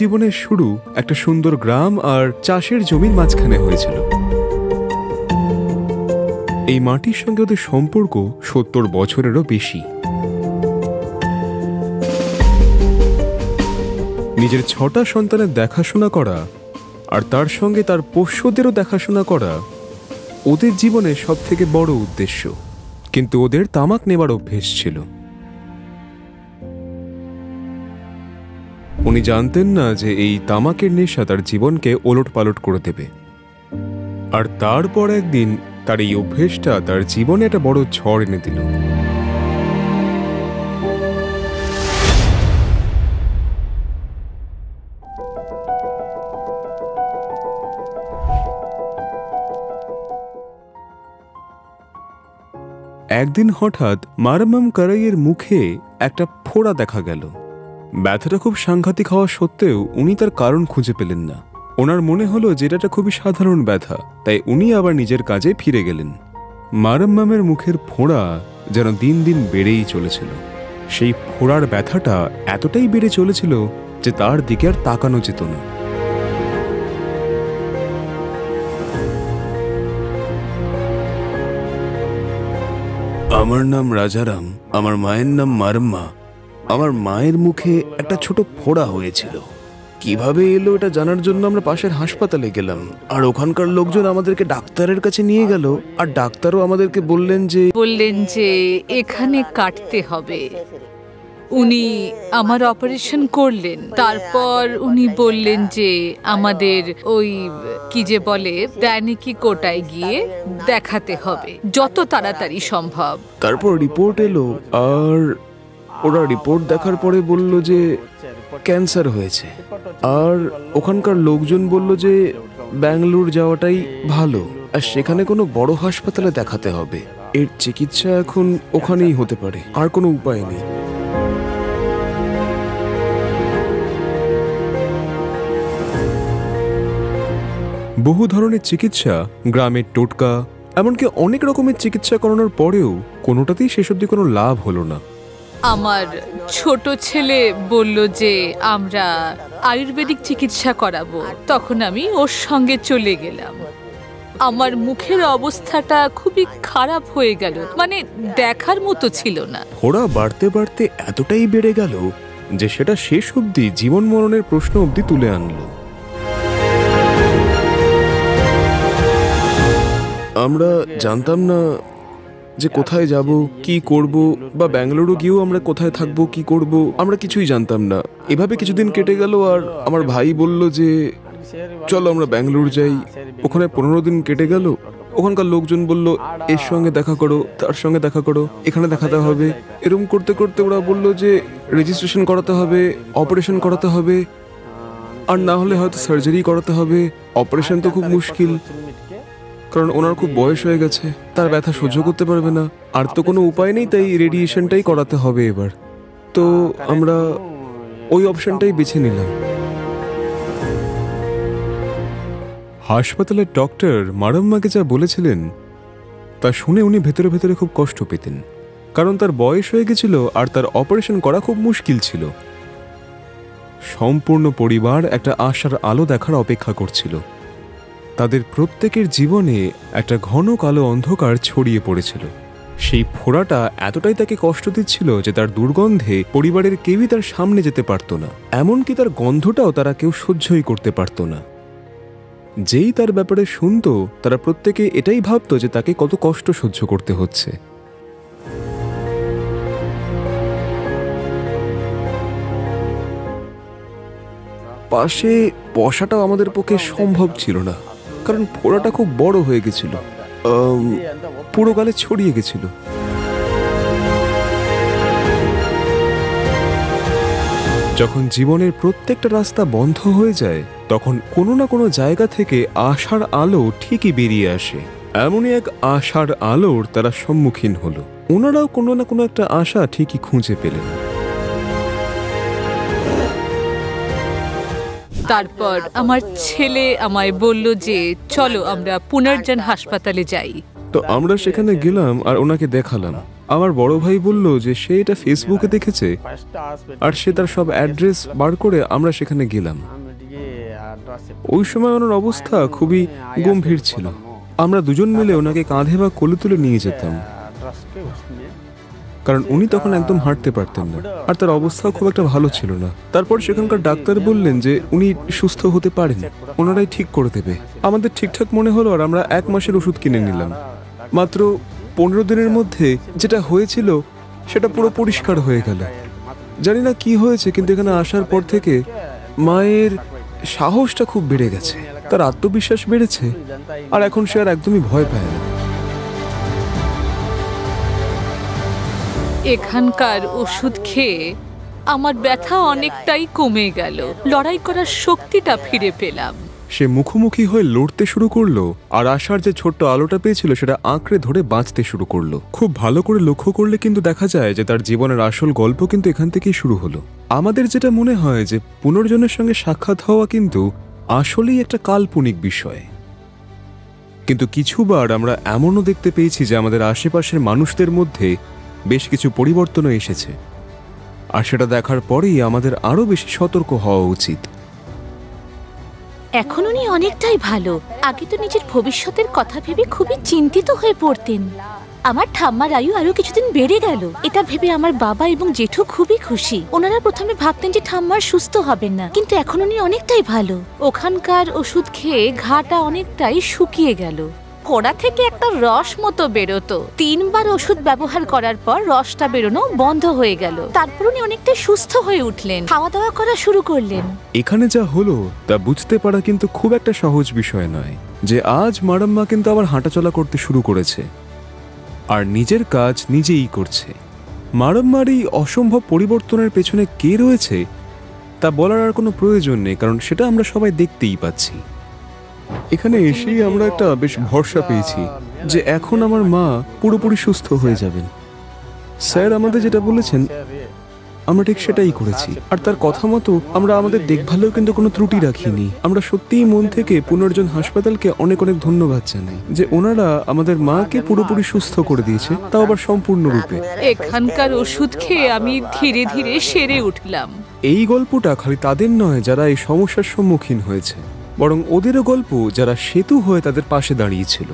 জীবনের শুরু একটা সুন্দর গ্রাম আর চাষের জমির মাঝখানে হয়েছিল। এই মাটির সঙ্গে ওদের সম্পর্ক ৭০ বছরেরও বেশি। নিজের ৬টা সন্তানের দেখাশোনা করা আর তার সঙ্গে তার পোষ্যদেরও দেখাশোনা করা ওদের জীবনে সব থেকে বড় উদ্দেশ্য। কিন্তু ওদের তামাক নেবার অভ্যেস ছিল। উনি জানতেন না যে এই তামাকের নেশা তার জীবনকে ওলটপালট করে দেবে। আর তারপর একদিন তার এই অভ্যেসটা তার জীবনে একটা বড় ঝড় এনে দিল। একদিন হঠাৎ মারমম কারাইয়ের মুখে একটা ফোড়া দেখা গেল। ব্যথাটা খুব সাংঘাতিক হওয়া সত্ত্বেও উনি তার কারণ খুঁজে পেলেন না। ওনার মনে হলো যে এটা খুবই সাধারণ ব্যথা, তাই উনি আবার নিজের কাজে ফিরে গেলেন। মারম্মামের মুখের ফোড়া যেন দিন দিন বেড়েই চলেছিল। সেই ফোড়ার ব্যথাটা এতটাই বেড়ে চলেছিল যে তার দিকে আর তাকানো যেত না। আমার নাম রাজারাম, আমার মায়ের নাম মারম্মা। আমার মায়ের মুখে একটা ছোট ফোড়া হয়েছিল। কিভাবে এলো এটা জানার জন্য আমরা পাশের হাসপাতালে গেলাম, আর ওখানকার লোকজন আমাদেরকে ডাক্তারের কাছে নিয়ে গেল। আর ডাক্তারও আমাদেরকে বললেন যে এখানে কাটতে হবে। উনি আমার অপারেশন করলেন। তারপর উনি বললেন যে আমাদের ওই কি যে বলে দৈনিকি কোটায় গিয়ে দেখাতে হবে যত তাড়াতাড়ি সম্ভব। তারপর রিপোর্ট এলো, আর ওরা রিপোর্ট দেখার পরে বলল যে ক্যান্সার হয়েছে। আর ওখানকার লোকজন বলল যে ব্যাঙ্গালোর যাওয়াটাই ভালো, আর সেখানে কোনো বড় হাসপাতালে দেখাতে হবে। এর চিকিৎসা এখন ওখানেই হতে পারে, আর কোনো উপায় নেই। বহু ধরনের চিকিৎসা, গ্রামের টোটকা, এমনকি অনেক রকমের চিকিৎসা করানোর পরেও কোনোটাতেই শেষ অবধি কোনো লাভ হলো না। আমার ছোট ছেলে বলল যে আমরা আয়ুর্বেদিক চিকিৎসা করাবো। তখন আমি ওর সঙ্গে চলে গেলাম। আমার মুখের অবস্থাটা খুবই খারাপ হয়ে গেল, মানে দেখার মতো ছিল না। ফোড়া বাড়তে বাড়তে এতটাই বেড়ে গেল যে সেটা শেষ অবধি জীবন মরণের প্রশ্ন অবধি তুলে আনলো। আমরা জানতাম না যে কোথায় যাব, কি করব, বা ব্যাঙ্গালুরু গিয়েও আমরা কোথায় থাকবো, কি করব, আমরা কিছুই জানতাম না। এভাবে কিছুদিন কেটে গেল, আর আমার ভাই বলল যে চলো আমরা ব্যাঙ্গালুরু যাই। ওখানে 15 দিন কেটে গেল। ওখানকার লোকজন বলল এর সঙ্গে দেখা করো, তার সঙ্গে দেখা করো, এখানে দেখাতে হবে। এরকম করতে করতে ওরা বলল যে রেজিস্ট্রেশন করাতে হবে, অপারেশন করাতে হবে, আর না হলে হয়তো সার্জারি করাতে হবে। অপারেশন তো খুব মুশকিল, কারণ ওনার খুব বয়স হয়ে গেছে, তার ব্যথা সহ্য করতে পারবে না। আর তো কোনো উপায় নেই, তাই রেডিয়েশনটাই করাতে হবে এবার। তো আমরা ওই অপশনটাই বেছে নিলাম। হাসপাতালের ডক্টর মারম্মাকে যা বলেছিলেন তা শুনে উনি ভেতরে ভেতরে খুব কষ্ট পেতেন, কারণ তার বয়স হয়ে গেছিল আর তার অপারেশন করা খুব মুশকিল ছিল। সম্পূর্ণ পরিবার একটা আশার আলো দেখার অপেক্ষা করছিল। তাদের প্রত্যেকের জীবনে একটা ঘন কালো অন্ধকার ছড়িয়ে পড়েছিল। সেই ফোড়াটা এতটাই তাকে কষ্ট দিচ্ছিল যে তার দুর্গন্ধে পরিবারের কেউই তার সামনে যেতে পারত না, এমনকি তার গন্ধটাও তারা কেউ সহ্যই করতে পারত না। যেই তার ব্যাপারে শুনতো তারা প্রত্যেকে এটাই ভাবতো যে তাকে কত কষ্ট সহ্য করতে হচ্ছে। পাশে বসাটাও আমাদের পক্ষে সম্ভব ছিল না, কারণ ফোড়াটা খুব বড় হয়ে গেছিল, পুরো গালে ছড়িয়ে গেছিল। যখন জীবনের প্রত্যেকটা রাস্তা বন্ধ হয়ে যায়, তখন কোনো না কোনো জায়গা থেকে আশার আলো ঠিকই বেরিয়ে আসে। এমনই এক আশার আলোর তারা সম্মুখীন হলো। ওনারাও কোনো না কোনো একটা আশা ঠিকই খুঁজে পেলেন। তারপর আমার ছেলে আমায় বলল যে চলো আমরা পুনর্জন হাসপাতালে যাই। তো আমরা সেখানে গেলাম আর ওনাকে দেখালাম। আমার বড় ভাই বলল যে সে এটা ফেসবুকে দেখেছে, আর সে তার সব অ্যাড্রেস বার করে আমরা সেখানে গেলাম। ওই সময় ওনার অবস্থা খুবই গম্ভীর ছিল। আমরা দুজন মিলে ওনাকে কাঁধে বা কোলে তুলে নিয়ে যেতাম, কারণ উনি তখন একদম হাঁটতে পারতেন না, আর তার অবস্থাও খুব একটা ভালো ছিল না। তারপর সেখানকার ডাক্তার বললেন যে উনি সুস্থ হতে পারেন, ওনারাই ঠিক করে দেবে। আমাদের ঠিকঠাক মনে হলো, আর আমরা 1 মাসের ওষুধ কিনে নিলাম। মাত্র 15 দিনের মধ্যে যেটা হয়েছিল সেটা পুরো পরিষ্কার হয়ে গেল। জানি না কি হয়েছে, কিন্তু এখানে আসার পর থেকে মায়ের সাহসটা খুব বেড়ে গেছে, তার আত্মবিশ্বাস বেড়েছে, আর এখন সে আর একদমই ভয় পায় না। এখানকার ওষুধ খেয়ে আমার ব্যথা অনেকটাই কমে গেল, লড়াই করার শক্তিটা ফিরে পেলাম। সে মুখোমুখি হয়ে লড়তে শুরু করলো, আর আশার যে ছোট্ট আলোটা পেয়েছিল সেটা আঁকড়ে ধরে বাঁচতে শুরু করলো। খুব ভালো করে লক্ষ্য করলে কিন্তু দেখা যায় যে তার জীবনের আসল গল্প কিন্তু এখান থেকেই শুরু হলো। আমাদের যেটা মনে হয় যে পুনর্জন্মের সঙ্গে সাক্ষাৎ হওয়া কিন্তু আসলেই একটা কাল্পনিক বিষয়, কিন্তু কিছুবার আমরা এমনও দেখতে পেয়েছি যে আমাদের আশেপাশের মানুষদের মধ্যে বেশ কিছু পরিবর্তনও এসেছে, আর সেটা দেখার পরেই আমাদের আরো বেশি সতর্ক হওয়া উচিত। এখন উনি অনেকটাই ভালো। আগে তো নিজের ভবিষ্যতের কথা ভেবে খুবই চিন্তিত হয়ে পড়তেন। আমার ঠাম্মার আয়ু আরো কিছুদিন বেড়ে গেল, এটা ভেবে আমার বাবা এবং জেঠু খুবই খুশি। ওনারা প্রথমে ভাবতেন যে ঠাম্মার সুস্থ হবেন না, কিন্তু এখন উনি অনেকটাই ভালো। ওখানকার ওষুধ খেয়ে ঘাটা অনেকটাই শুকিয়ে গেল। ফোড়া থেকে একটা রস মতো বেরোতো, 3 বার ওষুধ ব্যবহার করার পর রসটা বেরোনো বন্ধ হয়ে গেল। তারপর উনি অনেকটাই সুস্থ হয়ে উঠলেন, খাওয়া দাওয়া করা শুরু করলেন। এখানে যা হলো তা বুঝতে পারা কিন্তু খুব একটা সহজ বিষয় নয়, যে আজ মারাম্মা কিন্তু আবার হাঁটাচলা করতে শুরু করেছে, আর নিজের কাজ নিজেই করছে। মারাম্মার এই অসম্ভব পরিবর্তনের পেছনে কে রয়েছে তা বলার আর কোনো প্রয়োজন নেই, কারণ সেটা আমরা সবাই দেখতেই পাচ্ছি। এখানে এসেই আমরা একটা বেশ ভরসা পেয়েছি যে এখন আমার মা পুরোপুরি সুস্থ হয়ে যাবেন। স্যার আমাদের যেটা বলেছেন আমরা ঠিক সেটাই করেছি, আর তার কথা মতো আমরা আমাদের দেখভালেও কিন্তু কোনো ত্রুটি রাখিনি। আমরা সত্যিই মন থেকে পুনর্জন হাসপাতালকে অনেক অনেক ধন্যবাদ জানাই যে ওনারা আমাদের মাকে পুরোপুরি সুস্থ করে দিয়েছে, তাও আবার সম্পূর্ণরূপে। এখানকার ওষুধ খেয়ে আমি ধীরে ধীরে সেরে উঠলাম। এই গল্পটা খালি তাদের নয় যারা এই সমস্যার সম্মুখীন হয়েছে, বরং ওদেরও গল্প যারা সেতু হয়ে তাদের পাশে দাঁড়িয়েছিল।